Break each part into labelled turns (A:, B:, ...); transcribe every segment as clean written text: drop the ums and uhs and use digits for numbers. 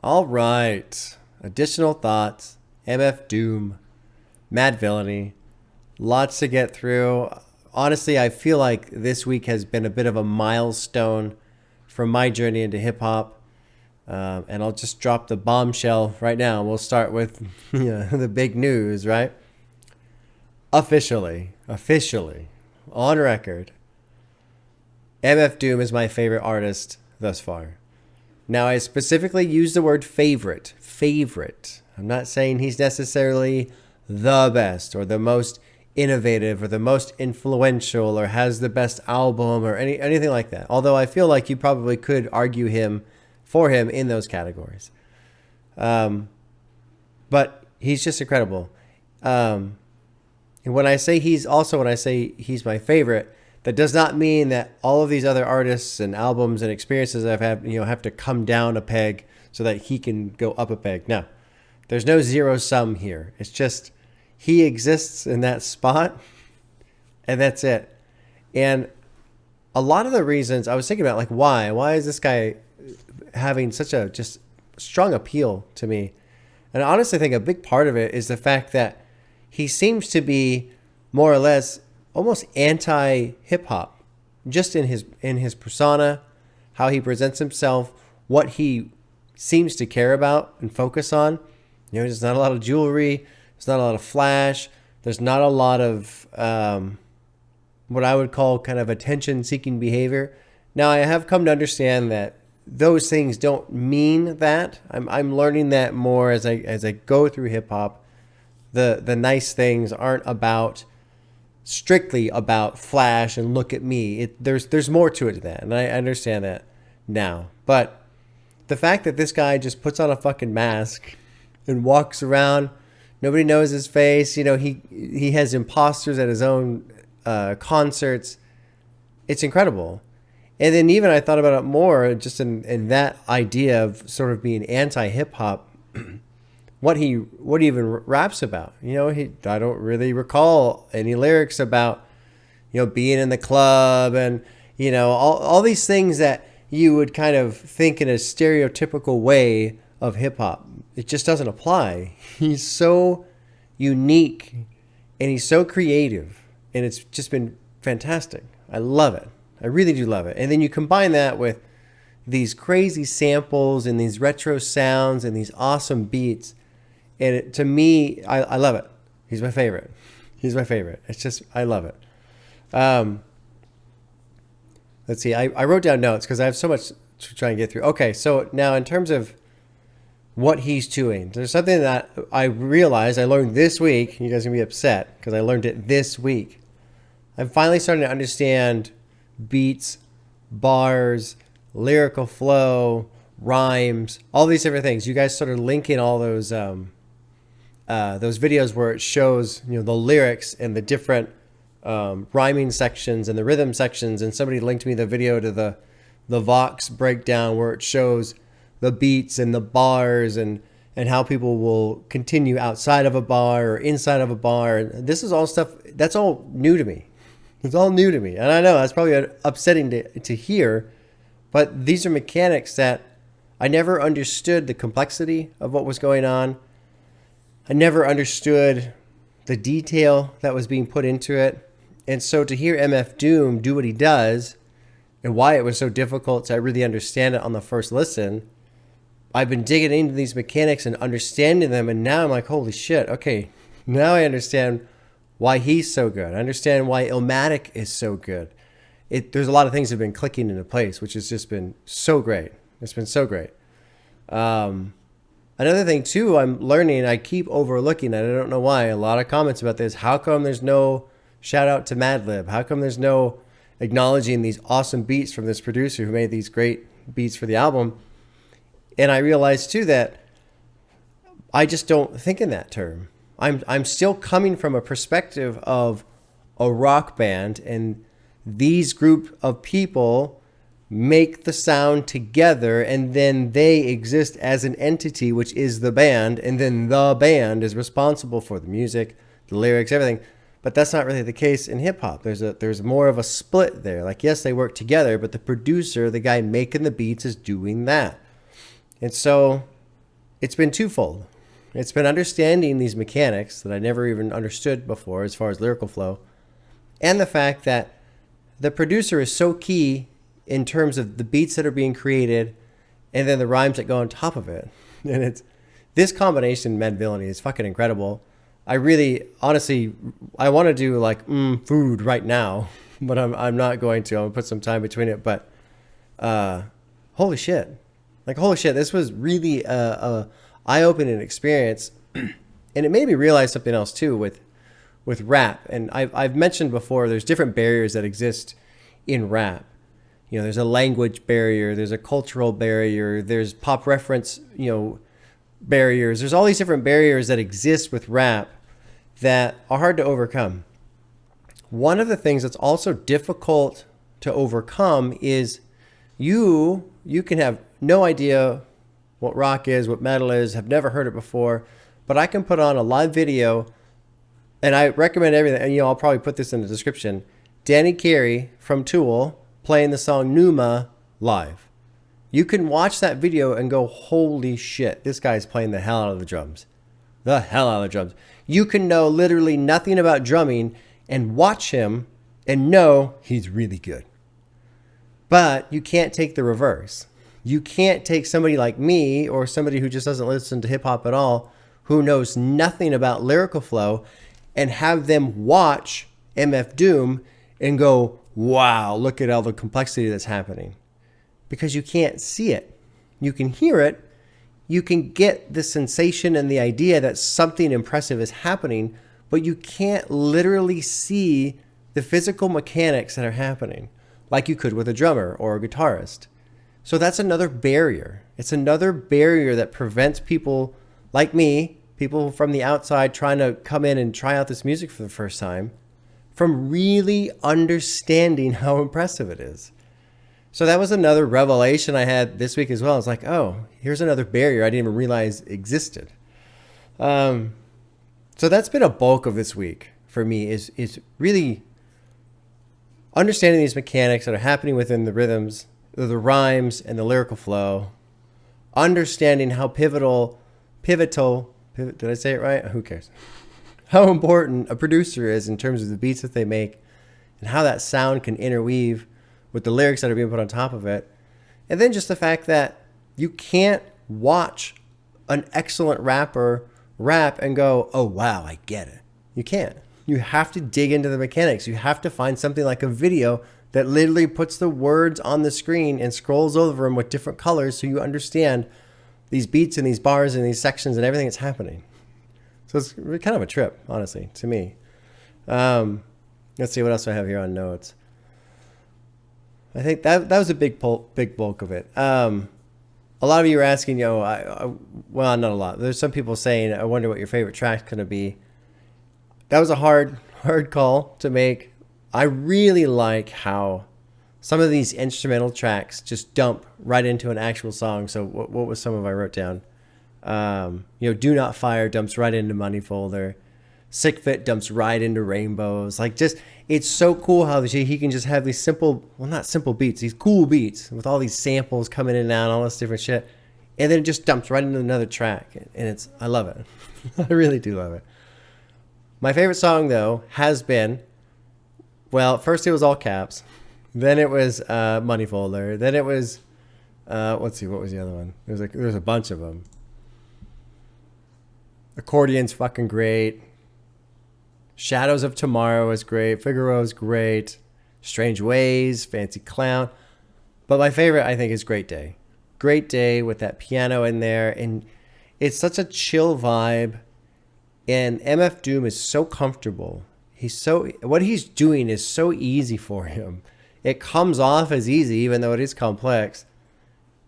A: All right. Additional thoughts. MF Doom. Madvillainy. Lots to get through. Honestly, I feel like this week has been a bit of a milestone from my journey into hip hop. And I'll just drop the bombshell right now. We'll start with the big news, right? Officially, on record, MF Doom is my favorite artist thus far. Now, I specifically use the word favorite. Favorite. I'm not saying he's necessarily the best or the most innovative or the most influential or has the best album or anything like that. Although I feel like you probably could argue him for him in those categories. But he's just incredible. And when I say he's my favorite, that does not mean that all of these other artists and albums and experiences I've had, have to come down a peg so that he can go up a peg. No, there's no zero sum here. It's just he exists in that spot, and that's it. And a lot of the reasons I was thinking about, like, why is this guy having such a just strong appeal to me? And I honestly think a big part of it is the fact that he seems to be more or less almost anti-hip hop, just in his persona, how he presents himself, what he seems to care about and focus on. There's not a lot of jewelry, there's not a lot of flash, there's not a lot of what I would call kind of attention-seeking behavior. Now, I have come to understand that those things don't mean that. I'm learning that more as I go through hip hop. The nice things aren't strictly about flash and look at me. There's more to it than that, and I understand that now. But the fact that this guy just puts on a fucking mask and walks around, nobody knows his face. He has imposters at his own concerts. It's incredible. And then even I thought about it more just in that idea of sort of being anti-hip hop. What he even raps about. I don't really recall any lyrics about, being in the club and, all these things that you would kind of think in a stereotypical way of hip hop. It just doesn't apply. He's so unique and he's so creative, and it's just been fantastic. I love it. I really do love it. And then you combine that with these crazy samples and these retro sounds and these awesome beats. And to me, I love it. He's my favorite. It's just, I love it. Let's see. I wrote down notes because I have so much to try and get through. Okay, so now in terms of what he's doing, there's something that I learned this week. You guys are going to be upset because I learned it this week. I'm finally starting to understand beats, bars, lyrical flow, rhymes, all these different things. You guys started linking all those videos where it shows the lyrics and the different rhyming sections and the rhythm sections, and somebody linked me the video to the Vox breakdown where it shows the beats and the bars and how people will continue outside of a bar or inside of a bar. And this is all stuff that's all new to me. It's all new to me, and I know that's probably upsetting to hear, but these are mechanics that I never understood the complexity of what was going on. I never understood the detail that was being put into it. And so to hear MF Doom do what he does and why it was so difficult to really understand it on the first listen, I've been digging into these mechanics and understanding them. And now I'm like, holy shit. Okay, now I understand why he's so good. I understand why Illmatic is so good. There's a lot of things that have been clicking into place, which has just been so great. It's been so great. Another thing, too, I'm learning, I keep overlooking, and I don't know why, a lot of comments about this. How come there's no shout out to Madlib? How come there's no acknowledging these awesome beats from this producer who made these great beats for the album? And I realized, too, that I just don't think in that term. I'm still coming from a perspective of a rock band, and these group of people make the sound together, and then they exist as an entity, which is the band, and then the band is responsible for the music, the lyrics, everything. But that's not really the case in hip hop. There's more of a split there. Like, yes, they work together, but the producer, the guy making the beats, is doing that. And so it's been twofold. It's been understanding these mechanics that I never even understood before as far as lyrical flow, and the fact that the producer is so key in terms of the beats that are being created and then the rhymes that go on top of it. And it's this combination, Madvillainy, is fucking incredible. I really, honestly, I want to do like food right now, but I'm not going to. I'm gonna put some time between it. But holy shit, this was really a eye-opening experience, and it made me realize something else too with rap. And I've mentioned before, there's different barriers that exist in rap. You know, there's a language barrier, there's a cultural barrier, there's pop reference, barriers. There's all these different barriers that exist with rap that are hard to overcome. One of the things that's also difficult to overcome is you can have no idea what rock is, what metal is, have never heard it before, but I can put on a live video, and I recommend everything, and I'll probably put this in the description. Danny Carey from Tool playing the song Numa live. You can watch that video and go, holy shit, this guy's playing the hell out of the drums. The hell out of the drums. You can know literally nothing about drumming and watch him and know he's really good. But you can't take the reverse. You can't take somebody like me or somebody who just doesn't listen to hip hop at all, who knows nothing about lyrical flow, and have them watch MF Doom and go, wow, look at all the complexity that's happening. Because you can't see it. You can hear it. You can get the sensation and the idea that something impressive is happening, but you can't literally see the physical mechanics that are happening like you could with a drummer or a guitarist. So that's another barrier. It's another barrier that prevents people like me, people from the outside trying to come in and try out this music for the first time, from really understanding how impressive it is. So that was another revelation I had this week as well. I was like, oh, here's another barrier I didn't even realize existed. So that's been a bulk of this week for me, is really understanding these mechanics that are happening within the rhythms, the rhymes, and the lyrical flow. Understanding how pivotal, did I say it right? Who cares? How important a producer is in terms of the beats that they make and how that sound can interweave with the lyrics that are being put on top of it. And then just the fact that you can't watch an excellent rapper rap and go, oh, wow, I get it. You can't. You have to dig into the mechanics. You have to find something like a video that literally puts the words on the screen and scrolls over them with different colors so you understand these beats and these bars and these sections and everything that's happening. So it's kind of a trip, honestly, to me. Let's see what else I have here on notes. I think that was a big bulk of it. A lot of you are asking, well, not a lot. There's some people saying, I wonder what your favorite track's going to be. That was a hard call to make. I really like how some of these instrumental tracks just dump right into an actual song. So what was some of I wrote down? Do Not Fire dumps right into Money Folder. Sick Fit dumps right into Rainbows. It's so cool how he can just have these not simple beats, these cool beats with all these samples coming in and out, all this different shit. And then it just dumps right into another track. And I love it. I really do love it. My favorite song, though, has been, well, first it was all caps. Then it was Money Folder. Then it was, let's see, what was the other one? There's a bunch of them. Accordion's fucking great. Shadows of Tomorrow is great. Figaro is great. Strange Ways, Fancy Clown. But my favorite, I think, is Great Day. Great Day with that piano in there. And it's such a chill vibe. And MF Doom is so comfortable. What he's doing is so easy for him. It comes off as easy, even though it is complex.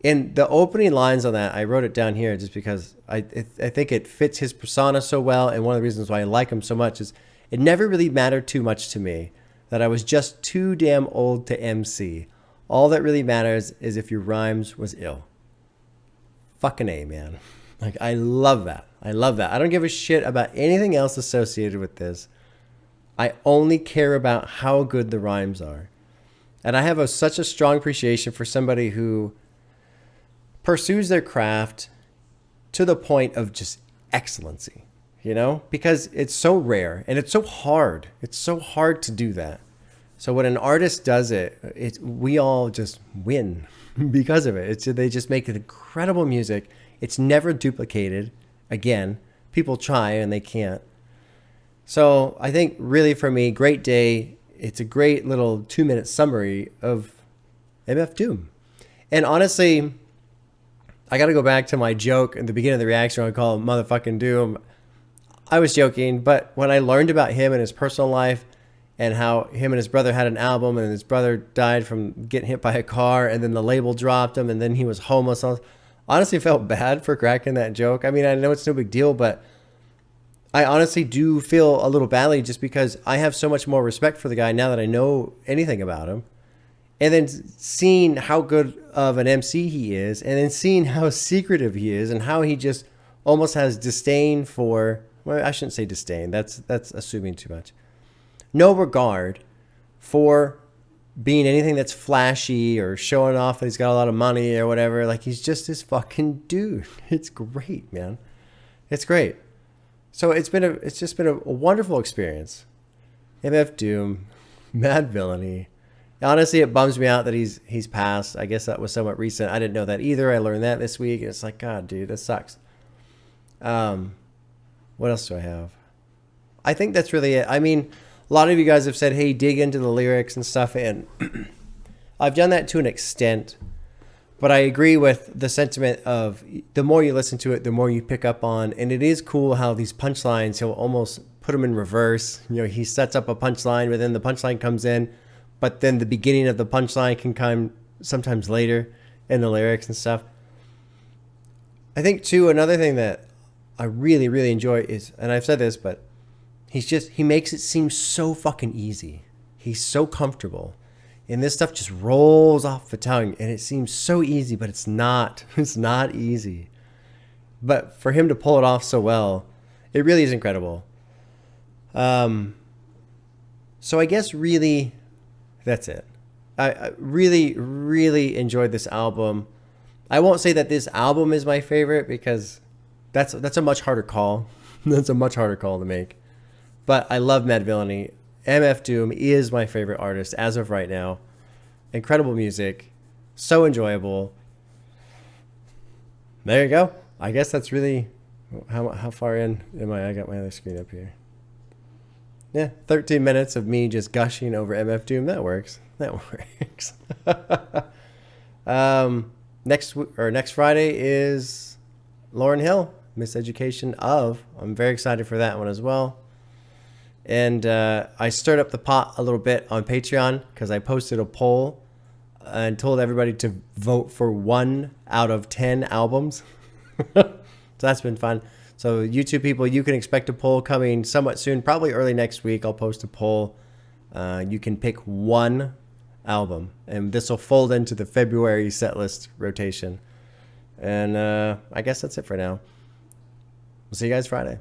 A: And the opening lines on that, I wrote it down here just because I think it fits his persona so well. And one of the reasons why I like him so much is it never really mattered too much to me that I was just too damn old to MC. All that really matters is if your rhymes was ill. Fucking A, man. I love that. I love that. I don't give a shit about anything else associated with this. I only care about how good the rhymes are. And I have such a strong appreciation for somebody who pursues their craft to the point of just excellency, you know, because it's so rare and it's so hard. It's so hard to do that. So when an artist does it, we all just win because of it. They just make incredible music. It's never duplicated. Again, people try and they can't. So I think really for me, great day. It's a great little 2-minute summary of MF Doom. And honestly, I got to go back to my joke at the beginning of the reaction. I call him motherfucking Doom. I was joking, but when I learned about him and his personal life and how him and his brother had an album and his brother died from getting hit by a car and then the label dropped him and then he was homeless, I honestly felt bad for cracking that joke. I mean, I know it's no big deal, but I honestly do feel a little badly just because I have so much more respect for the guy now that I know anything about him. And then seeing how good of an MC he is, and then seeing how secretive he is, and how he just almost has disdain for, well, I shouldn't say disdain. That's assuming too much. No regard for being anything that's flashy or showing off that he's got a lot of money or whatever. Like, he's just this fucking dude. It's great, man. It's great. So it's just been a wonderful experience. MF Doom, Madvillainy. Honestly, it bums me out that he's passed. I guess that was somewhat recent. I didn't know that either. I learned that this week. It's like, God, dude, that sucks. What else do I have? I think that's really it. I mean, a lot of you guys have said, hey, dig into the lyrics and stuff. And I've done that to an extent. But I agree with the sentiment of the more you listen to it, the more you pick up on. And it is cool how these punchlines, he'll almost put them in reverse. You know, he sets up a punchline, but then the punchline comes in. But then the beginning of the punchline can come sometimes later in the lyrics and stuff. I think, too, another thing that I really, really enjoy is, and I've said this, but he makes it seem so fucking easy. He's so comfortable. And this stuff just rolls off the tongue, and it seems so easy, but it's not. It's not easy. But for him to pull it off so well, it really is incredible. So I guess really, that's it. I really, really enjoyed this album. I won't say that this album is my favorite because that's a much harder call. That's a much harder call to make. But I love Madvillainy. MF Doom is my favorite artist as of right now. Incredible music. So enjoyable. There you go. I guess that's really... How far in am I? I got my other screen up here. Yeah, 13 minutes of me just gushing over MF Doom. That works. That works. Next Friday is Lauryn Hill, Miseducation of. I'm very excited for that one as well. And I stirred up the pot a little bit on Patreon because I posted a poll and told everybody to vote for 1 out of 10 albums. So that's been fun. So YouTube people, you can expect a poll coming somewhat soon, probably early next week. I'll post a poll. You can pick 1 album, and this will fold into the February setlist rotation. And I guess that's it for now. We'll see you guys Friday.